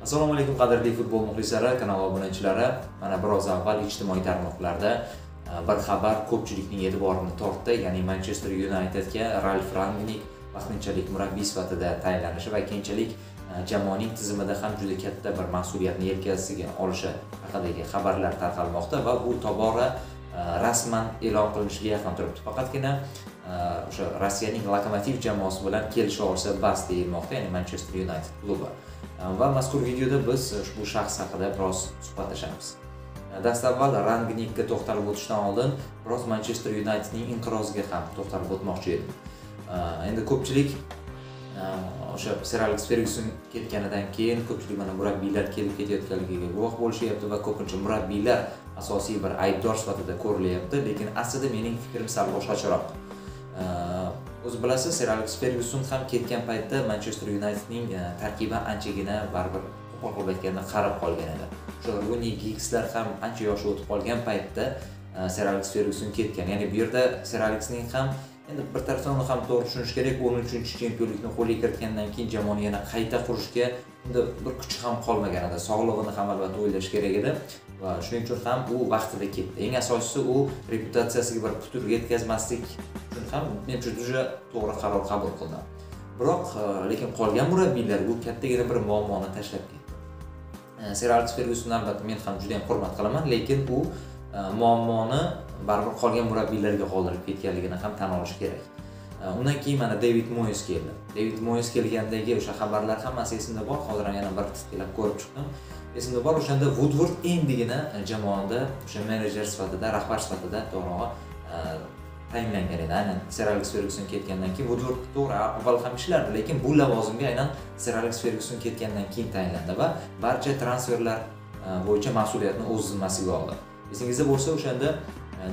Assalomu alaykum qadrli futbol muxlislari, kanal obunachilari. Mana biroz avval ijtimoiy tarmoqlarda bir xabar ko'pchilikning e'tiborini tortdi. Ya'ni Manchester Unitedga Ralf Rangnick vaqtinchalik murabbiy sifatida tayinlanishi va keyinchalik jamoaning tizimida ham juda katta bir mas'uliyatni yelkasiga olishi haqidagi xabarlar tarqalmoqda va bu tobora rasman e'lon qilinishiga yaqin turibdi. Faqatgina o'sha Rossiyaning Lokomotiv jamoasi bilan kelisha olsa bas deyilmoqda, ya'ni Manchester United klubi. Va mazkur videoda biz ushbu shaxs haqida biroz suhbatlashamiz. Dastavval Rangnickga to'xtalib o'tishdan oldin biroz Manchester Unitedning inqiroziga ham to'xtalib o'tmoqchi edim. Endi ko'pchilik o'sha Sir Alex Ferguson ketganidan keyin ko'pchilik mana murabbiylar kelib ketayotganligiga guvoh bo'lishyapti va ko'pincha murabbiylar asosiy bir aybdor sifatida ko'rilyapti, lekin aslida mening fikrim sal boshqacharoq. O'z bilasiz, Sir Alex Ferguson ham ketgan paytda Manchester Unitedning tarkibi anchagina baribir qo'pol qilib aytganda qarib qolgan edi. O'sha Rooney Giggslar ham ancha yoshi o'tib qolgan paytda Sir Alex Ferguson ketgan. Ya'ni bu yerda Sir Alexning ham endi bir tarafdan uni ham to'g'ri tushunish kerak, 13-chempionlikni qo'lga kiritgandan keyin jamoani yana qayta qurishga unda bir kuchi ham qolmagan edi. Sog'lig'ini ham albatta o'ylash kerak edi va shuning uchun ham u vaqtida ketdi. Eng asosiysi u reputatsiyasiga bir putur yetkazmaslik uchun ham menimcha juda to'g'ri qaror qabul qildi. Biroq lekin qolgan murabbiylar bu kattagina bir muammoni tashlab ketdi. Sir Alex Ferguson albatta men ham juda ham hurmat qilaman, lekin u muammoni baribir qolgan murabbiylarga qoldirib ketganligini ham tan olish kerak. Undan keyin mana David Moyes keldi. David Moyes kelgandagi o'sha xabarlar hammasi esimda bor. Hozir ham yana bir titkilab ko'rib chiqdim. Esimda bor, o'shanda Woodward endigina jamoada o'sha menejer sifatida, rahbar sifatida to'g'ri tayinlangan edi. Aynan Sir Alex Ferguson ketgandan keyin Woodward to'g'ri avval ham ishlardi, lekin bu lavozimga aynan Sir Alex Ferguson ketgandan keyin tayinlandi va barcha transferlar bo'yicha mas'uliyatni o'z zimmasiga oldi. Esingizda bo'lsa, o'shanda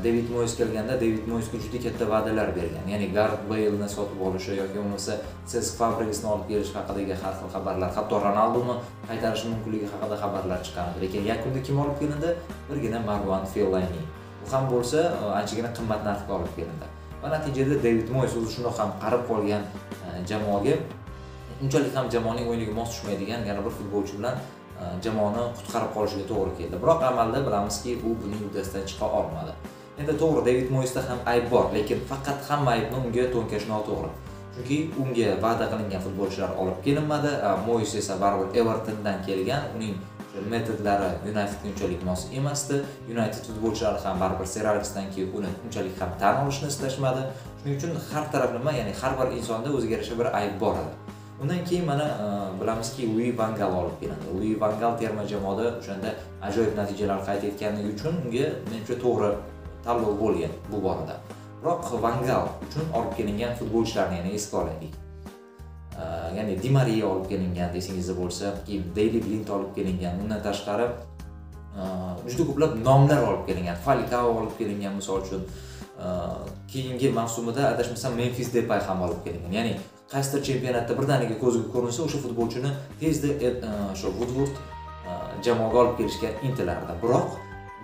David Moyes kelganda David Moyesga juda katta va'dalar bergan. Ya'ni Gareth Bale'ni sotib olishi yoki bo'lmasa Cesc Fabregas'ni olib kelish haqidagi har xil xabarlar, hatto Ronaldoni qaytarish mumkinligi haqida xabarlar chiqqandi. Lekin yakunda kim olib kelindi? Birgina Marwan Fellaini. Bu ham bo'lsa, anchagina qimmat narxga olib kelindi. Va natijada David Moyes o'zi shundoq ham qarib qolgan jamoaga unchalik ham jamoaning o'yiniga mos tushmaydigan yana bir futbolchi bilan jamoani qutqarib qolishiga to'g'ri keldi. Biroq amalda bilamizki, u buning uddasidan chiqa olmadi. Endi to'g'ri, David Moyesda ham ayb bor, lekin faqat hamma aybni unga to'nkash noto'g'ri. Chunki unga va'da qilingan futbolchilar olib kelinmadi. Moyes esa baribir Evertondan kelgan, uning metodlari Unitedga unchalik mos emasdi. United futbolchilari ham baribir Sir Alexdan keyin uni unchalik ham tan olishni istashmadi. Shuning uchun har taraflama, ya'ni har bir insonda o'ziga yarasha bir ayb bor edi. Undan keyin mana bilamizki, Louis van Gaal olib kelindi. Louis van Gaal terma jamoada o'shanda ajoyib natijalar qayd etganligi uchun unga menimcha to'g'ri tanlov bo'lgan bu borada. Biroq Van Gaal uchun olib kelingan futbolchilarni yana esga olaylik. Ya'ni Di Maria olib kelingan, esingizda bo'lsa, keyin Daley Blind olib kelingan. Undan tashqari juda ko'plab nomlar olib kelingan. Falcao olib kelingan misol uchun. Keyingi mavsumida adashmasam Memphis Depay ham olib kelingan. Ya'ni qaysidir chempionatda birdaniga ko'zga ko'rinsa, o'sha futbolchini tezda o'sha Woodward jamoaga olib kelishga intilardi. Biroq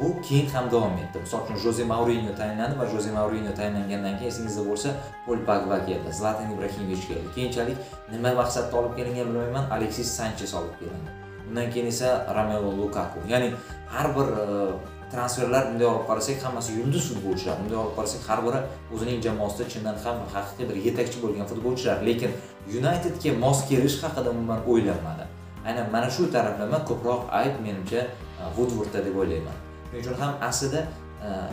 bu keyin ham davom etdi. Misol uchun Jose Mourinho tayinlandi va Jose Mourinho tayinlangandan keyin esingizda bo'lsa, Paul Pogba keldi, Zlatan Ibrahimovic keldi. Keyinchalik nima maqsadda olib kelingan bilmayman, Alexis Sanchez olib kelindi. Undan keyin esa Romelu Lukaku. Ya'ni har bir transferlar bunday olib qarasak, hammasi yulduz futbolchilar. Bunday olib qarasak, har biri o'zining jamoasida chindan ham haqiqiy bir yetakchi bo'lgan futbolchilar, lekin Unitedga mos kelish haqida umuman o'ylanmadi. Aynan mana shu taraflama ko'proq ayb menimcha Woodwardda deb o'ylayman. Shuning uchun ham aslida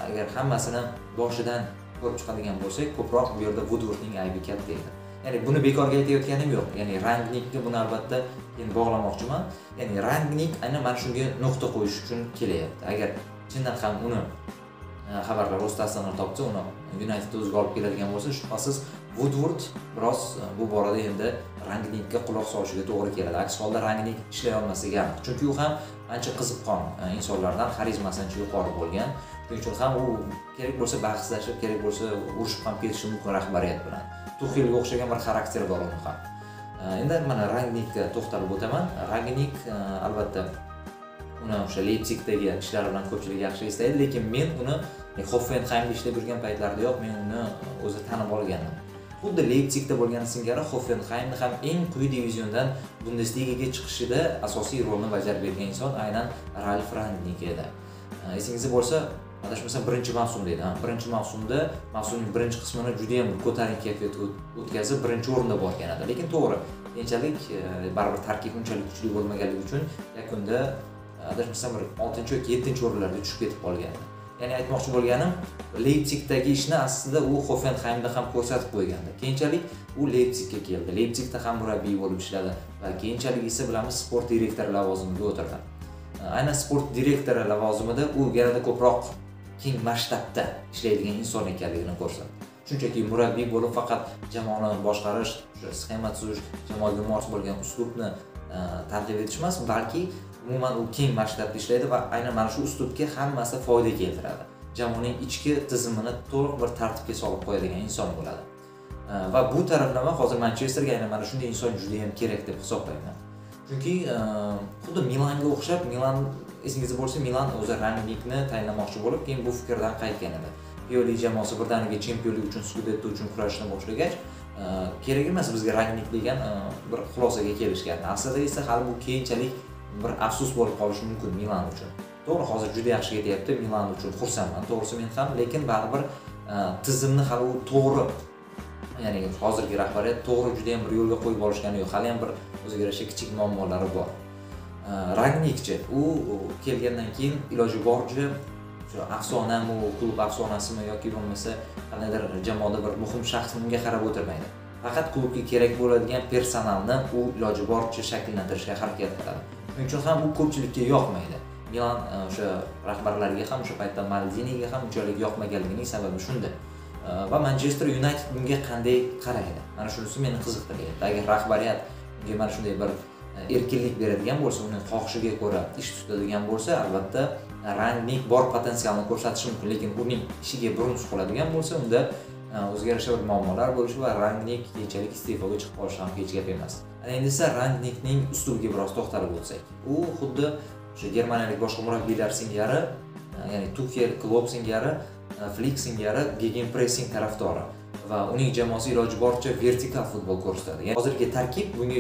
agar hammasini boshidan ko'rib chiqadigan bo'lsak, ko'proq bu yerda Woodwardning aybi katta edi. Ya'ni buni bekorga aytayotganim yo'q. Ya'ni Rangnickga buni albatta men bog'lamoqchiman. Ya'ni Rangnick aynan mana shunga nuqta qo'yish uchun kelyapti. Agar chindan ham uni xabarlar o'z tasdig'ini topsa, uni Unitedga o'ziga olib keladigan bo'lsa, shubhasiz Woodward biroz bu borada endi Rangnickga quloq solishiga to'g'ri keladi. Aks holda Rangnick ishlay olmasligi aniq. Chunki u ham ancha qiziqqon insonlardan, xarizmasi ancha yuqori bo'lgan. Shuning uchun ham u kerak bo'lsa bahslashib, kerak bo'lsa urushib ham ketishi mumkin rahbariyat bilan. Tuxelga o'xshagan bir xarakteri bor uni ham. Endi mana Rangnickga to'xtalib o'taman. Rangnick albatta uni o'sha Leipzigdagi ishlari bilan ko'pchilik yaxshi eslaydi, lekin men uni Hoffenheimda ishlab yurgan paytlardayoq men uni o'zi tanib olgandim. Xuddi Leipzigda bo'lgan singari Hoffenheimni ham eng quyi diviziondan Bundesligaga chiqishida asosiy rolni bajarib bergan inson aynan Ralf Rangnick edi. Esingizda bo'lsa, adashmasam birinchi mavsumda edi. Birinchi mavsumda mavsumning birinchi qismini juda ham ko'tarinki kayfiyatda o'tkazib, birinchi o'rinda borgan edi. Lekin to'g'ri, keyinchalik baribir tarkib unchalik kuchli bo'lmaganligi uchun yakunda adashmasam 6 yoki 7 o'rinlarga tushib ketib qolgan. Ya'ni aytmoqchi bo'lganim, Leipzigdagi ishni aslida u Hoffenheimda ham ko'rsatib qo'ygandi. Keyinchalik u Leipzigga keldi. Leipzigda ham murabbiy bo'lib ishladi va keyinchalik esa bilamiz sport direktori lavozimiga o'tirdi. Aynan sport direktori lavozimida u yanada ko'proq keng masshtabda ishlaydigan inson ekanligini ko'rsatdi. Shunchaki murabbiy bo'lib faqat jamoani boshqarish, sxema tuzish, jamoaga mos bo'lgan uslubni targ'ib etish emas, balki umuman u keng masshtabda ishlaydi va aynan mana shu uslubga hammasi foyda keltiradi. Jamoaning ichki tizimini to'liq bir tartibga solib qo'yadigan inson bo'ladi. Va bu taraflama hozir Manchesterga aynan mana shunday inson juda ham kerak deb hisoblayman. Chunki xuddi Milanga o'xshab, Milan esingizda bo'lsa, Milan o'zi Rangnickni tayinlamoqchi bo'lib, keyin bu fikrdan qaytgan edi. Pioli jamoasi birdaniga chempionlik uchun, Scudetto uchun kurashishni boshlagach, kerak emas bizga Rangnick degan bir xulosaga kelishgan. Aslida esa hali bu keyinchalik bir afsus bo'lib qolishi mumkin Milan uchun. To'g'ri, hozir juda yaxshi ketyapti, Milan uchun xursandman. To'g'risi men ham, lekin baribir tizimni hali u to'g'ri, ya'ni hozirgi rahbariyat to'g'ri juda ham bir yo'lga qo'yib olishgani yo'q. Hali ham bir o'ziga yarasha kichik muammolari bor. Rangnickchi u kelgandan keyin iloji boricha shu afsonami, klub afsonasimi yoki bo'lmasa qandaydir jamoada bir muhim shaxsni unga qarab o'tirmaydi. Faqat klubga kerak bo'ladigan personalni u iloji boricha shakllantirishga harakat qiladi. Shuning uchun ham u ko'pchilikka yoqmaydi. Milan o'sha rahbarlariga ham, o'sha paytda Maldiniga ham unchalik yoqmaganligining sababi shunda. Va Manchester United bunga qanday qaraydi? Mana shunisi meni qiziqtiradi. Agar rahbariyat unga mana shunday bir erkinlik beradigan bo'lsa, uning xohishiga ko'ra ish tutadigan bo'lsa, albatta Rangnick bor potensialni ko'rsatishi mumkin, lekin uning ishiga burun suqiladigan bo'lsa, unda o'ziga yarasha bir muammolar bo'lishi va Rangnick keyinchalik iste'foga chiqib qolishi ham hech gap emas. Endi esa Rangnickning uslubiga biroz to'xtalib o'tsak. U xuddi o'sha germaniyalik boshqa murabbiylar singari, ya'ni Tuchel, Klopp singari, Flick singari gegenpressing tarafdori va uning jamoasi iloji boricha vertikal futbol ko'rsatadi. Ya'ni hozirgi tarkib bunga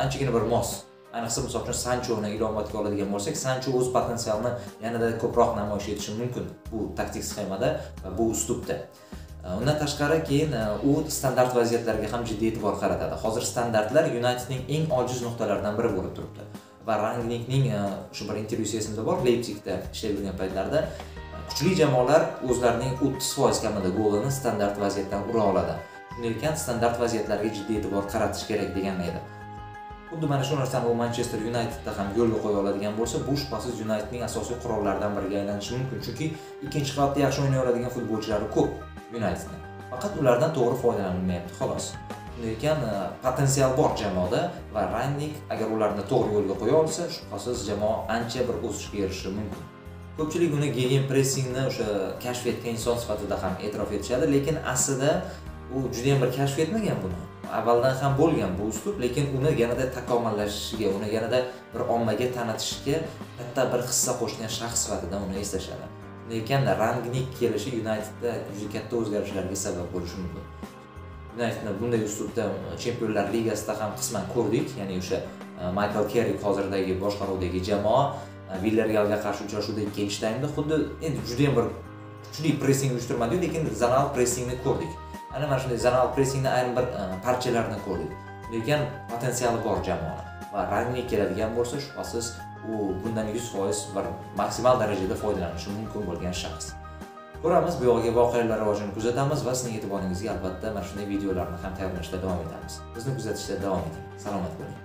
anchagina bir mos. Ayniqsa misol uchun Sanchoni ilomatga oladigan bo'lsak, Sancho o'z potensialini yanada ko'proq namoyish etishi mumkin bu taktik sxemada va bu uslubda. Undan tashqari keyin u standart vaziyatlarga ham jiddiy e'tibor qaratadi. Hozir standartlar Unitedning eng ojiz nuqtalaridan biri bo'lib turibdi. Va Rangnickning shu bir intervyusi esimda bor, Leipzigda ishlayib yurgan paytlarida kuchli jamoalar o'zlarining 30% kamida golini standart vaziyatdan ura oladi. Shunday ekan, standart vaziyatlarga jiddiy e'tibor qaratish kerak degan edi. Xuddi mana shu narsani u Manchester Unitedda ham yo'lga qo'ya oladigan bo'lsa, bu shubhasiz Unitedning asosiy qurollaridan biriga aylanishi mumkin. Chunki ikkinchi qavatda yaxshi o'ynay oladigan futbolchilari ko'p Unitedning. Faqat ulardan to'g'ri foydalanilmayapti, xolos. Shunday ekan, potensial bor jamoada va Rangnick agar ularni to'g'ri yo'lga qo'ya olsa, shubhasiz jamoa ancha bir o'sishga erishishi mumkin. Ko'pchilik uni gegenpressingni o'sha kashf etgan inson sifatida ham e'tirof etishadi, lekin aslida u juda ham bir kashf etmagan buni. Avvaldan ham bo'lgan bu uslub, lekin uni yanada takomillashishiga, uni yanada bir ommaga tanitishga katta bir hissa qo'shgan shaxs sifatida uni eslashadi. Lekin Rangnick kelishi Unitedda juda katta o'zgarishlarga sabab bo'lishi mumkin. Unitedni bunday uslubda Chempionlar Ligasida ham qisman ko'rdik, ya'ni o'sha Michael Carrick hozirdagi boshqaruvdagi jamoa Villarrealga qarshi uchrashuvda ikkinchi taymda xuddi endi juda ham bir kuchli pressing uyushtirmadi, lekin zonal pressingni ko'rdik. Ana mana shunday zonal pressingni ayrim bir parchalarini ko'rdik. Lekin potensiali bor jamoa va Rangnick keladigan bo'lsa, shubhasiz u bundan 100% bir maksimal darajada foydalanishi mumkin bo'lgan shaxs. Ko'ramiz, bu yo'lga voqealar rivojini kuzatamiz va sizning e'tiboringizga albatta mana shunday videolarni ham tayyorlashda davom etamiz. Bizni kuzatishda davom eting. Salomat bo'ling.